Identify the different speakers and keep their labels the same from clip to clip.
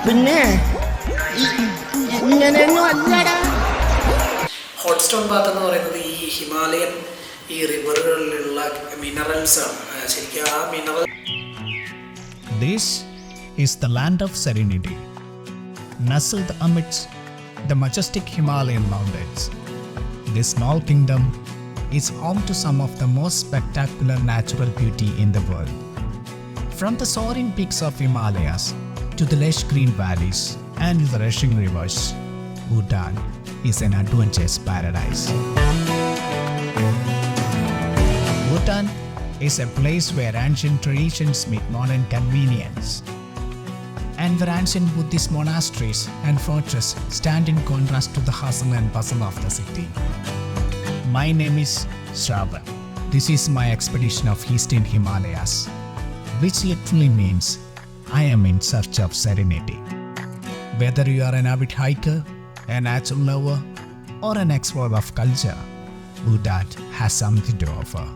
Speaker 1: പിന്നെ ഇങ്ങനെയൊന്നും അല്ലടാ.
Speaker 2: ഹോട്ട് സ്റ്റോൺ ബാത്ത് എന്ന് പറയുന്നത് ഈ ഹിമാലയൻ ഈ റിവറുകളിലുള്ള മിനറൽസ് ആണ്. ശരിക്കും ആ mineral.
Speaker 3: This is the land of serenity, nestled amidst the majestic Himalayan mountains. This small kingdom is home to some of the most spectacular natural beauty in the world. From the soaring peaks of Himalayas to the lush green valleys and the rushing rivers, Bhutan is an adventurous paradise. Bhutan is a place where ancient traditions meet modern convenience, and where ancient Buddhist monasteries and fortresses stand in contrast to the hustle and bustle of the city. My name is Shravan. This is my expedition of Eastern Himalayas, which literally means I am in search of serenity. Whether you are an avid hiker, a natural lover, or an explorer of culture, Bhutan has something to offer.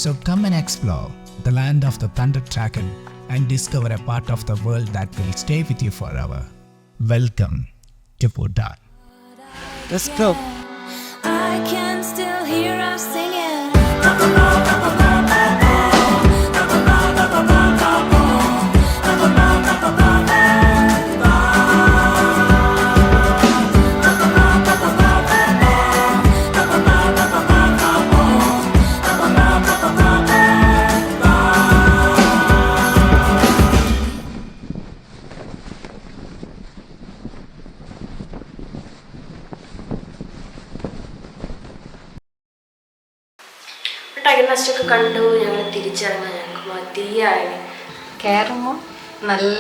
Speaker 3: So come and explore the land of the Thunder Dragon and discover a part of the world that will stay with you forever. Welcome to Bhutan.
Speaker 1: Let's go.
Speaker 4: I can still hear us singing.
Speaker 5: ടൈഗർനെസ്റ്റൊക്കെ കണ്ടു. ഞങ്ങൾ തിരിച്ചിറങ്ങാൻ ഞങ്ങൾക്ക് മതിയായി.
Speaker 6: കയറുമ്പോൾ നല്ല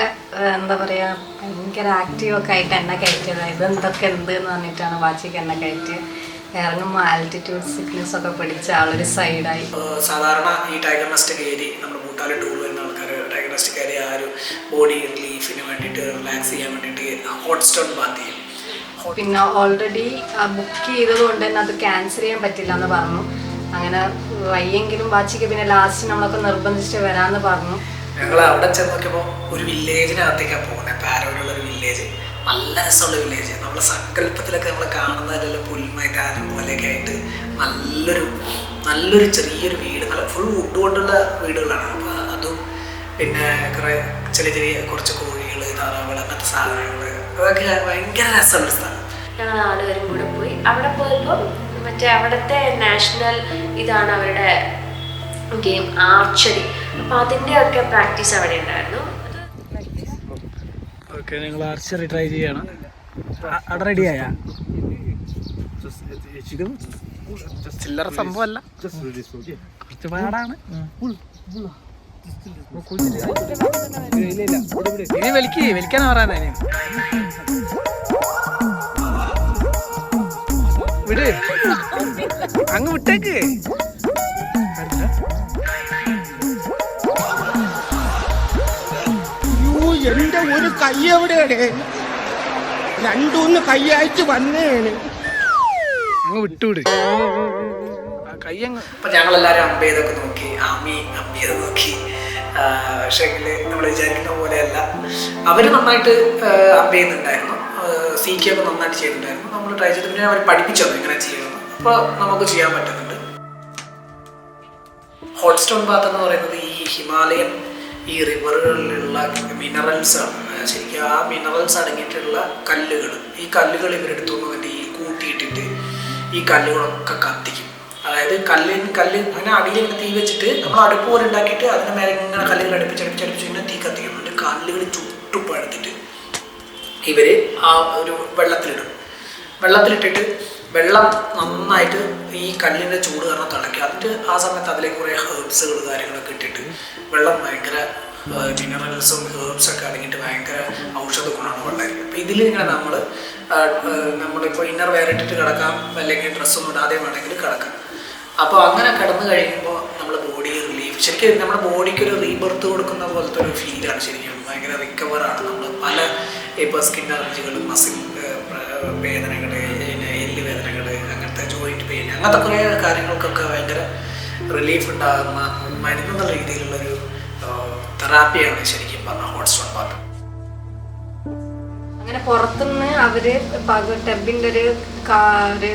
Speaker 6: എന്താ പറയുക, ഭയങ്കര ആക്റ്റീവൊക്കെ ആയിട്ട് എണ്ണ കയറ്റിയത്. ഇതെന്തൊക്കെ എന്ത് എന്ന് പറഞ്ഞിട്ടാണ് വാച്ചിക്ക് എണ്ണ കയറ്റി. ഇറങ്ങുമ്പോൾ ആൾട്ടിറ്റ്യൂഡ് സിക്നസ് ഒക്കെ പിടിച്ച ആളൊരു സൈഡായി.
Speaker 2: സാധാരണ ഈ ടൈഗർനെസ്റ്റ് കയറി നമ്മുടെ ഭൂട്ടാനിൽ ടൂർ വരുന്ന ആൾക്കാർ ടൈഗർനെസ്റ്റ് കയറി ആ ഒരു ബോഡി റിലീഫിന് വേണ്ടിയിട്ട് റിലാക്സ് ചെയ്യാൻ വേണ്ടിയിട്ട് ഹോട്ട് സ്റ്റോൺ ബാത്ത് ചെയ്യും.
Speaker 6: പിന്നെ ഓൾറെഡി ബുക്ക് ചെയ്തത് കൊണ്ട് തന്നെ അത് ക്യാൻസൽ ചെയ്യാൻ പറ്റില്ല എന്ന് പറഞ്ഞു. അങ്ങനെ വയ്യെങ്കിലും വാച്ചിക്ക് പിന്നെ ലാസ്റ്റ് നമ്മളൊക്കെ നിർബന്ധിച്ചിട്ട് വരാമെന്ന് പറഞ്ഞു.
Speaker 2: ഞങ്ങൾ അവിടെ ചെന്ന് നോക്കിയപ്പോൾ ഒരു വില്ലേജിനകത്തേക്കാണ് പോകുന്നത്. പാരോയിലുള്ളൊരു വില്ലേജ്, നല്ല രസമുള്ള വില്ലേജ്. നമ്മളെ സങ്കല്പത്തിലൊക്കെ നമ്മൾ കാണുന്നതിലുള്ള പുൽമൈതാനം പോലെയൊക്കെ ആയിട്ട് നല്ലൊരു ചെറിയൊരു വീട്, നല്ല ഫുൾ വുഡ് കൊണ്ടുള്ള വീടുകളാണ്. അപ്പോൾ അതും പിന്നെ ചെറിയ കുറച്ച് കോഴികൾ, താറാവുകൾ, അങ്ങനത്തെ സാധനങ്ങൾ, അതൊക്കെ ഭയങ്കര രസമുള്ള സ്ഥലം.
Speaker 5: ഞങ്ങൾ 4 പേരും കൂടെ പോയി. അവിടെ പോയപ്പോൾ മറ്റേ അവിടുത്തെ നാഷണൽ ഇതാണ് അവരുടെ ഗെയിം, ആർച്ചറി. അപ്പം അതിൻ്റെയൊക്കെ പ്രാക്ടീസ് അവിടെ ഉണ്ടായിരുന്നു.
Speaker 2: ഓക്കെ, ഞങ്ങൾ ആർച്ചറി ട്രൈ ചെയ്യണം. അവിടെ റെഡിയായ ചില്ലറ സംഭവമല്ല, കുറച്ച് പാടാണ്. ഇനി വലിക്കാനാ പറയാനാ. വിട്, അങ്ങ് വിട്ടേക്ക്.
Speaker 1: എന്റെ ഒരു കൈ എവിടെയാണ്? 2-3 കൈയായിട്ട് വന്നേന്.
Speaker 2: അങ്ങ് വിട്ടുവിട് കൈ അങ്ങ്. അപ്പം ഞങ്ങളെല്ലാവരും അമ്പ് ചെയ്തൊക്കെ നോക്കി, അമ്പ് ചെയ്ത് നോക്കി. പക്ഷേ നമ്മൾ വിചാരിക്കുന്ന പോലെയല്ല. അവർ നന്നായിട്ട് അമ്പ് ചെയ്യുന്നുണ്ടായിരുന്നു. CK ഒക്കെ നന്നായിട്ട് ചെയ്യുന്നുണ്ടായിരുന്നു. നമ്മൾ ട്രൈ ചെയ്ത് പിന്നെ അവർ പഠിപ്പിച്ചു തന്നു എങ്ങനെ ചെയ്യണമെന്ന്. അപ്പോൾ നമുക്ക് ചെയ്യാൻ പറ്റുന്നുണ്ട്. ഹോട്ട് സ്റ്റോൺ ബാത്ത് എന്ന് പറയുന്നത് ഈ ഹിമാലയൻ ഈ റിവറുകളിലുള്ള മിനറൽസ് ആണ്. ശരിക്കും ആ മിനറൽസ് അടങ്ങിയിട്ടുള്ള കല്ലുകൾ, ഈ കല്ലുകൾ ഇവരെടുത്തുകൊണ്ട് വന്നിട്ട് ഈ കൂട്ടിയിട്ടിട്ട് ഈ കല്ലുകളൊക്കെ കത്തിക്കും. അതായത് കല്ല് അങ്ങനെ അടിയിൽ ഇങ്ങനെ തീ വെച്ചിട്ട് നമ്മൾ അടുപ്പ് പോലെ ഉണ്ടാക്കിയിട്ട് അതിന് മേലെ ഇങ്ങനെ കല്ലുകൾ അടുപ്പിച്ചടുപ്പിച്ച് ഇങ്ങനെ തീ കത്തിക്കും. എന്നിട്ട് കല്ലുകൾ ചുട്ടുപഴുത്തിട്ട് ഇവർ ആ ഒരു വെള്ളത്തിലിട്ടിട്ട് വെള്ളം നന്നായിട്ട് ഈ കല്ലിൻ്റെ ചൂട് കാരണം തിളയ്ക്കുക. എന്നിട്ട് ആ സമയത്ത് അതിലേക്ക് കുറേ ഹേർബ്സുകൾ കാര്യങ്ങളൊക്കെ ഇട്ടിട്ട് വെള്ളം ഭയങ്കര മിനറൽസും ഹേർബ്സൊക്കെ അടങ്ങിയിട്ട് ഭയങ്കര ഔഷധ ഗുണമാണ് വെള്ളം. അപ്പോൾ ഇതിലിങ്ങനെ നമ്മളിപ്പോൾ ഇന്നർ വെയർ ഇട്ടിട്ട് കിടക്കാം, അല്ലെങ്കിൽ ഡ്രസ്സൊന്നും ഇടാതെ വേണമെങ്കിൽ കിടക്കാം. അപ്പോൾ അങ്ങനെ കിടന്നു കഴിയുമ്പോൾ നമ്മൾ ബോഡി റിലീഫ്, ശരിക്കും നമ്മുടെ ബോഡിക്ക് ഒരു റീബർത്ത് കൊടുക്കുന്ന പോലത്തെ ഒരു ഫീലാണ്. ശരിക്കും ഭയങ്കര റിക്കവറാണ്. നമ്മൾ പല ഇപ്പോൾ സ്കിൻ അലർജികൾ, മസിൽ വേദനകൾ, എല്ല് വേദനകൾ, അങ്ങനത്തെ ജോയിൻറ്റ് പെയിൻ, അങ്ങനത്തെ കുറേ കാര്യങ്ങൾക്കൊക്കെ ഭയങ്കര റിലീഫ് ഉണ്ടാകുന്ന മരുന്നെന്ന രീതിയിലുള്ളൊരു തെറാപ്പിയാണ് ശരിക്കും
Speaker 6: പുറത്തുനിന്ന് അവര് ടെബിൻ്റെ ഒരു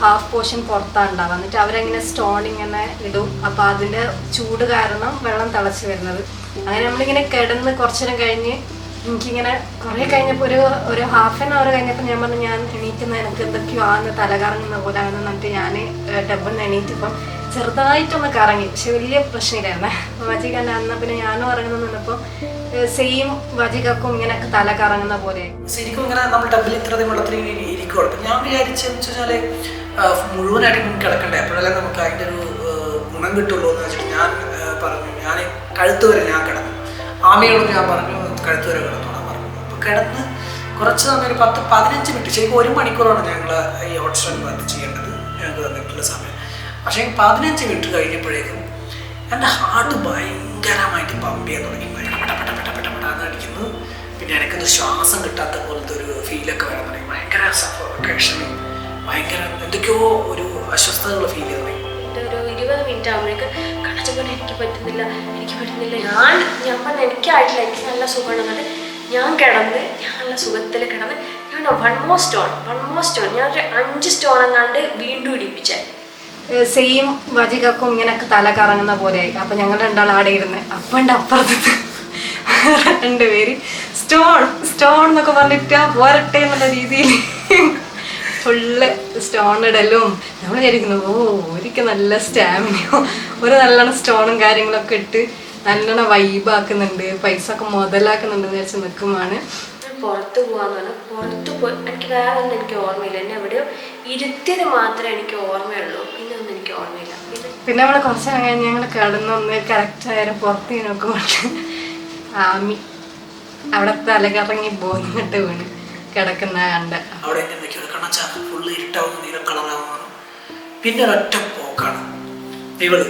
Speaker 6: ഹാഫ് പോർഷൻ പുറത്താണ് ഉണ്ടാവുക. എന്നിട്ട് അവരങ്ങനെ സ്റ്റോൺ ഇങ്ങനെ ഇടും. അപ്പോൾ അതിൻ്റെ ചൂട് കാരണം വെള്ളം തിളച്ച് വരുന്നത്. അങ്ങനെ നമ്മളിങ്ങനെ കിടന്ന് കുറച്ചു നേരം കഴിഞ്ഞ് എനിക്കിങ്ങനെ കുറേ കഴിഞ്ഞപ്പോൾ ഒരു ഹാഫ് ആൻ അവർ കഴിഞ്ഞപ്പോൾ ഞാൻ പറഞ്ഞു ഞാൻ എണീറ്റുന്ന എനിക്ക് എന്തൊക്കെയോ ആന്ന് തല കറങ്ങുന്ന പോലെ ആണെന്ന് പറഞ്ഞിട്ട് ഞാൻ ടെബിൽ നിന്ന് എണീറ്റിപ്പം ചെറുതായിട്ടൊന്ന് കറങ്ങി. പക്ഷെ വലിയ പ്രശ്നമില്ലായിരുന്നേ. വാജിക്കാൻ്റെ അന്ന് പിന്നെ ഞാനും ഇറങ്ങുന്ന നിന്നപ്പോൾ സെയിം വാജിക്കും ഇങ്ങനെയൊക്കെ തല കറങ്ങുന്ന പോലെ.
Speaker 2: ശരിക്കും ഇങ്ങനെ നമ്മൾ ടബിൽ ഇത്രയും വെള്ളത്തിൽ ഇങ്ങനെ ഇരിക്കുള്ളൂ. ഞാൻ വിചാരിച്ചെന്ന് വെച്ചാൽ മുഴുവനായിട്ട് നമുക്ക് കിടക്കണ്ടേ, അപ്പോഴല്ലേ നമുക്ക് അതിൻ്റെ ഒരു ഗുണം കിട്ടുള്ളൂ എന്ന് വെച്ചിട്ട് ഞാൻ പറഞ്ഞു ഞാൻ കഴുത്ത് വരെ ഞാൻ കിടന്നു. ആമയോട് ഞാൻ പറഞ്ഞു കഴുത്ത് വരെ കിടന്നോളാൻ പറഞ്ഞു. അപ്പോൾ കിടന്ന് കുറച്ച് സമയം ഒരു 10-15 മിനിറ്റ്, ശരിക്കും 1 മണിക്കൂറാണ് ഞങ്ങൾ ഈ ഹോട്ട് സ്റ്റോൺ ബാത്ത് ചെയ്യേണ്ടത് ഞങ്ങൾക്ക് തന്നിട്ടുള്ള സമയം. പക്ഷേ 15 മിനിറ്റ് കഴിഞ്ഞപ്പോഴേക്കും എൻ്റെ ഹാർട്ട് ഭയങ്കരമായിട്ട് പമ്പ് ചെയ്യാൻ തുടങ്ങി. പെട്ടപ്പെട്ടാന്ന് അടിക്കുന്നു. പിന്നെ എനിക്കൊന്ന് ശ്വാസം കിട്ടാത്ത പോലത്തെ ഒരു ഫീലൊക്കെ വരാൻ തുടങ്ങി. ഭയങ്കര സഫോക്കേഷനും ഭയങ്കര എന്തൊക്കെയോ ഒരു അസ്വസ്ഥതകൾ ഫീൽ ചെയ്ത് തുടങ്ങി.
Speaker 5: ഒരു 20 മിനിറ്റ് ആകുമ്പോഴേക്ക് കണച്ചപ്പോൾ എനിക്ക് പറ്റുന്നില്ല. ഞാൻ പറഞ്ഞ എനിക്കായിട്ടില്ല, എനിക്ക് നല്ല സുഖമാണ്. എന്നിട്ട് ഞാൻ നല്ല സുഖത്തിൽ കിടന്ന് ഞാൻ വൺ മോർ സ്റ്റോൺ ഞാൻ ഒരു 5 സ്റ്റോൺ എങ്ങാണ്ട് വീണ്ടും ഇടിപ്പിച്ചേ.
Speaker 6: സെയിം വാജിക്കും ഇങ്ങനെയൊക്കെ തല കറങ്ങുന്ന പോലെയായി. അപ്പം ഞങ്ങൾ രണ്ടാളും ആടെ ഇരുന്ന് അപ്പൻ്റെ അപ്പുറത്ത് 2 പേര് സ്റ്റോൺ എന്നൊക്കെ പറഞ്ഞിട്ട് പോരട്ടെ എന്നുള്ള രീതിയിൽ ഫുള്ള് സ്റ്റോൺ ഇടലും നമ്മൾ വിചാരിക്കുന്നു ഒരിക്കൽ നല്ല സ്റ്റാമിനയോ ഒരു നല്ലോണം സ്റ്റോണും കാര്യങ്ങളൊക്കെ ഇട്ട് നല്ലോണം വൈബാക്കുന്നുണ്ട്, പൈസ ഒക്കെ മുതലാക്കുന്നുണ്ട് എന്ന് വെച്ച് നിൽക്കുമ്പോഴാണ്
Speaker 5: പുറത്ത് പോകാന്ന് പറഞ്ഞാൽ പുറത്ത് പോയി എനിക്ക് വേറെ ഒന്നും എനിക്ക് ഓർമ്മയില്ല. എന്നെ എവിടെയോ ഇരുത്തിയത് മാത്രമേ എനിക്ക് ഓർമ്മയുള്ളൂ, പിന്നെ ഒന്നും എനിക്ക് ഓർമ്മയില്ല.
Speaker 6: പിന്നെ നമ്മൾ കുറച്ച് കഴിഞ്ഞ് ഞങ്ങൾ കിടന്നൊന്ന് കറക്റ്റായാലും പുറത്ത് നോക്കുമ്പോൾ ആമി അവിടെ തലകറങ്ങി ബോന്നിട്ട് വീണ് കിടക്കുന്ന കണ്ട്
Speaker 2: അവിടെ ഫുള്ള് ഇരുട്ടാവുന്ന നീലം കളറാവുന്ന പിന്നെ ഒരൊറ്റ പോക്കാണ് ഇവള്.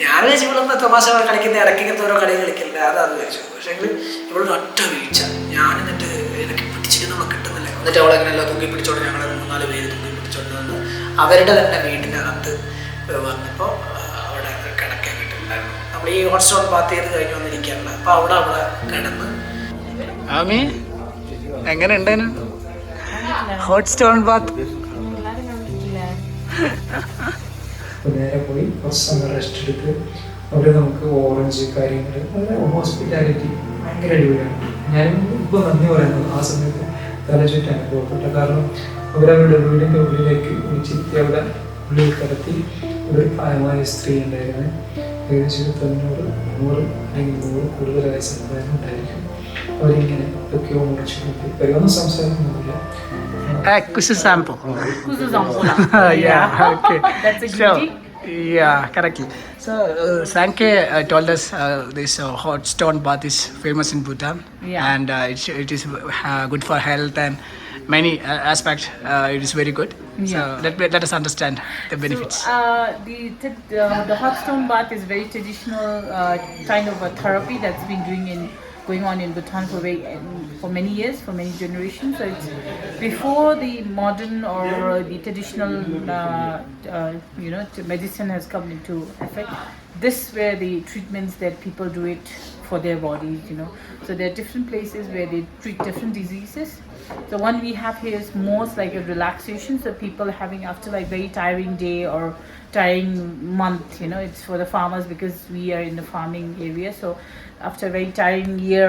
Speaker 2: ഞാൻ വെച്ച് ഇവളൊന്ന് തമാശ കളിക്കുന്ന ഇടയ്ക്കത്തെ ഓരോ കളികൾ കളിക്കില്ല, അതാത് വെച്ചു. പക്ഷേ ഇവളൊരു ഒറ്റ വീഴ്ച. ഞാൻ എന്നിട്ട് എനിക്ക് പിടിച്ചിട്ട് നമ്മൾ കിട്ടുന്നില്ല. എന്നിട്ട് അവളെങ്ങനെയല്ല തൂക്കി പിടിച്ചോണ്ട് ഞങ്ങൾ 3-4 പേര് തൂക്കി പിടിച്ചോണ്ട് വന്ന് അവരുടെ തന്നെ വീടിനകത്ത് വന്നപ്പോൾ അവിടെ കിടക്കാൻ കിട്ടുന്നുണ്ടായിരുന്നു. നമ്മൾ ഈ ഹോട്ട് സ്റ്റോൺ ബാത്ത് ചെയ്ത് കഴിഞ്ഞ് വന്നിരിക്കാറില്ല. അപ്പോൾ അവിടെ കിടന്ന്
Speaker 3: ആമി എങ്ങനെ ഉണ്ടായിരുന്നു ഹോട്ട് സ്റ്റോൺ ബാത്ത്?
Speaker 7: നേരെ പോയി കുറച്ച് സമയം റെസ്റ്റ് എടുത്ത് അവിടെ നമുക്ക് ഓറഞ്ച് കാര്യങ്ങൾ ഹോസ്പിറ്റാലിറ്റി ഭയങ്കര അടിപൊളിയാണ്. ഞാൻ ഇപ്പോൾ നന്ദി പറയുന്നത് ആ സമയത്ത് തലചുറ്റ് അനുഭവപ്പെട്ട. കാരണം അവരവരുടെ വീടിൻ്റെ ഉള്ളിലേക്ക് വിളിച്ചിട്ട് അവിടെ ഉള്ളിൽ കിടത്തി ഒരു പ്രായമായ സ്ത്രീ ഉണ്ടായിരുന്നു. ഏകദേശം 90-100 അല്ലെങ്കിൽ 100 കൂടുതൽ വയസ്സുണ്ടായിരിക്കും. അവരിങ്ങനെ എന്തൊക്കെയോ മുറിച്ചു നോക്കി വരുമെന്ന് സംസാരിക്കുന്നില്ല.
Speaker 3: Kusu sample.
Speaker 8: Kusu sample.
Speaker 3: Yeah, okay.
Speaker 8: That's a goodie.
Speaker 3: Yeah, correctly. So, Sankey told us this hot stone bath is famous in Bhutan.
Speaker 8: Yeah.
Speaker 3: And it is good for health and many aspects. It is very good. So, let us understand the benefits.
Speaker 8: So, the hot stone bath is very traditional kind of a therapy that's been going on in Bhutan for many years, for many generations. So it's before the modern or the traditional, medicine has come into effect. This were the treatments that people do it for their bodies, So there are different places where they treat different diseases. The one we have here is most like a relaxation. So people having after like very tiring day or tiring month, it's for the farmers because we are in the farming area. So after a very tiring year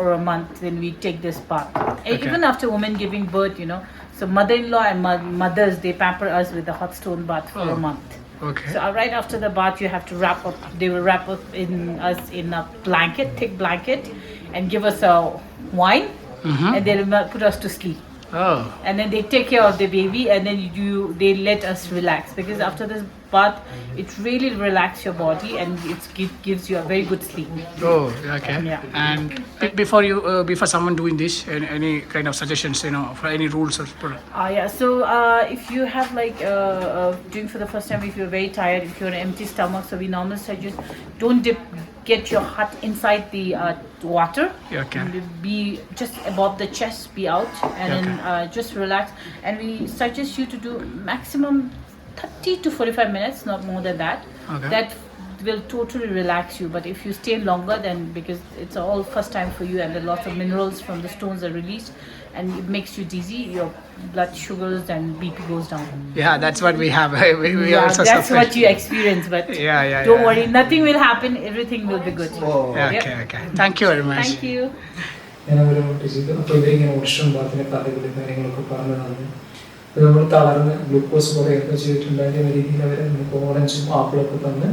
Speaker 8: or a month, then we take this bath. Okay. Even after women giving birth, So mother-in-law and mothers, they pamper us with the hot stone bath for a month.
Speaker 3: Okay.
Speaker 8: So right after the bath, you have to wrap up. They will wrap up us in a blanket, thick blanket, and give us a wine, and they will put us to sleep.
Speaker 3: Oh.
Speaker 8: And then they take care of the baby, and then they let us relax, because after this bath it really relaxes your body and it gives you a very good sleep.
Speaker 3: Oh, okay.
Speaker 8: Yeah.
Speaker 3: And before someone doing this, any kind of suggestions, for any rules or product?
Speaker 8: Yeah. So if you have like doing for the first time, if you're very tired, if you're on an empty stomach, so we normally suggest don't get your heart inside the water.
Speaker 3: Okay.
Speaker 8: And be just above the chest, be out, and then just relax. And we suggest you to do maximum 30 to 45 minutes, not more than that.
Speaker 3: Okay.
Speaker 8: That will totally relax you. But if you stay longer, then because it's all first time for you and then lots of minerals from the stones are released and it makes you dizzy, your blood sugars and BP goes down.
Speaker 3: Yeah, that's what we have. We
Speaker 8: Yeah,
Speaker 3: also
Speaker 8: that's
Speaker 3: suffer.
Speaker 8: what you experience, but
Speaker 3: Yeah,
Speaker 8: don't worry, nothing will happen, everything will be good.
Speaker 3: Yeah, okay. Thank you very much.
Speaker 8: Thank you.
Speaker 7: ഞാൻ അവരെ not ചെയ്തു. അപ്പോൾ ഇവരിങ്ങനെ Ocean ബാത്തിൻ്റെ കഥകളും കാര്യങ്ങളൊക്കെ പറഞ്ഞു തന്നു. അപ്പോൾ നമ്മൾ തളർന്ന് ഗ്ലൂക്കോസ് കുറേയൊക്കെ ചെയ്തിട്ടുണ്ടായിരുന്ന രീതിയിൽ അവർ നമുക്ക് ഓറഞ്ചും ആപ്പിളൊക്കെ തന്ന്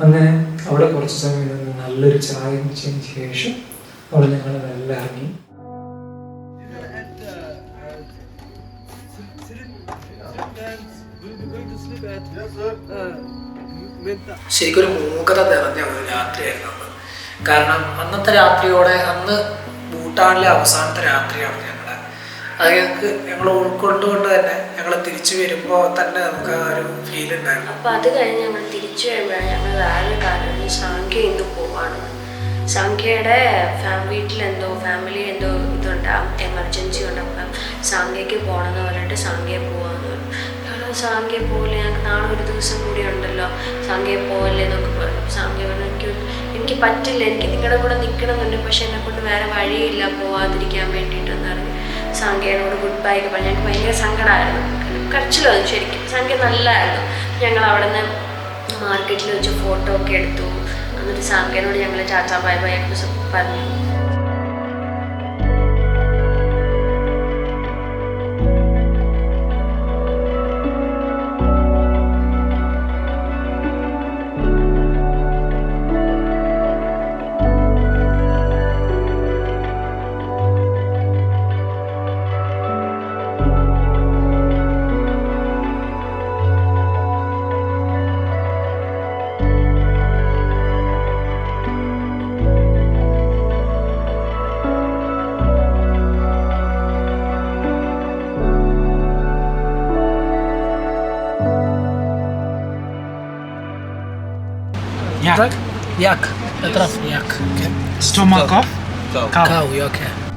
Speaker 7: അങ്ങനെ അവിടെ കുറച്ച് സമയം നിന്ന് നല്ലൊരു ചായ കുടിച്ചതിന് ശേഷം അവിടെ ഞങ്ങൾ നല്ല ഇറങ്ങി.
Speaker 2: ശരിക്കും ഒരു മൂകത നിറഞ്ഞ ഒരു രാത്രിയായിരുന്നു അന്ന്. കാരണം അന്നത്തെ രാത്രിയോടെ അന്ന് ഭൂട്ടാനിലെ അവസാനത്തെ രാത്രിയാണ് ഞങ്ങളുടെ. അത് ഞങ്ങൾ ഉൾക്കൊണ്ടുകൊണ്ട് തന്നെ ഞങ്ങൾ തിരിച്ചു വരുമ്പോൾ തന്നെ നമുക്ക് ആ ഒരു ഫീൽ ഉണ്ടായിരുന്നു.
Speaker 5: അപ്പോൾ അത് കഴിഞ്ഞ് ഞങ്ങൾ തിരിച്ചു വരുമ്പോഴാണ് ഞങ്ങൾ വേറൊരു കാര്യം സാങ്ക്യ ഇന്ന് പോവാണ്. സാങ്ക്യയുടെ വീട്ടിലെന്തോ ഫാമിലി എന്തോ ഇതുണ്ടാകും, എമർജൻസി ഉണ്ട്. അപ്പം സാങ്ക്യയ്ക്ക് പോകണമെന്ന് പറഞ്ഞിട്ട് സാങ്ക്യ പോവാന്ന് പറഞ്ഞു. ഞങ്ങൾ സാങ്ക്യ പോലെ ഞങ്ങൾക്ക് നാളെ ഒരു ദിവസം കൂടി ഉണ്ടല്ലോ, സാങ്ക്യ പോവല്ലേ എന്നൊക്കെ പറഞ്ഞു. സാങ്ക്യ പറഞ്ഞു എനിക്ക് പറ്റില്ല, എനിക്ക് നിങ്ങളുടെ കൂടെ നിൽക്കണമെന്നുണ്ട്, പക്ഷെ എന്നെ കൊണ്ട് വേറെ വഴിയില്ല പോവാതിരിക്കാൻ വേണ്ടിയിട്ടെന്ന് പറഞ്ഞു. സാങ്ക്യയോട് ഗുഡ് ബൈ ഒക്കെ പറഞ്ഞു. ഞങ്ങൾക്ക് ഭയങ്കര സങ്കടമായിരുന്നു, കരച്ചിലോ ശരിക്കും. സാങ്ക്യ നല്ലതായിരുന്നു. ഞങ്ങൾ അവിടെ നിന്ന് മാർക്കറ്റിൽ വെച്ച് ഫോട്ടോ ഒക്കെ എടുത്തു. എന്നിട്ട് സാങ്ക്യനോട് ഞങ്ങൾ ചാച്ചാ ബൈ ബൈ ഒക്കെ പറഞ്ഞു.
Speaker 2: Yak. Yak. Yak.
Speaker 3: Stomach of cow.
Speaker 2: Cow, okay.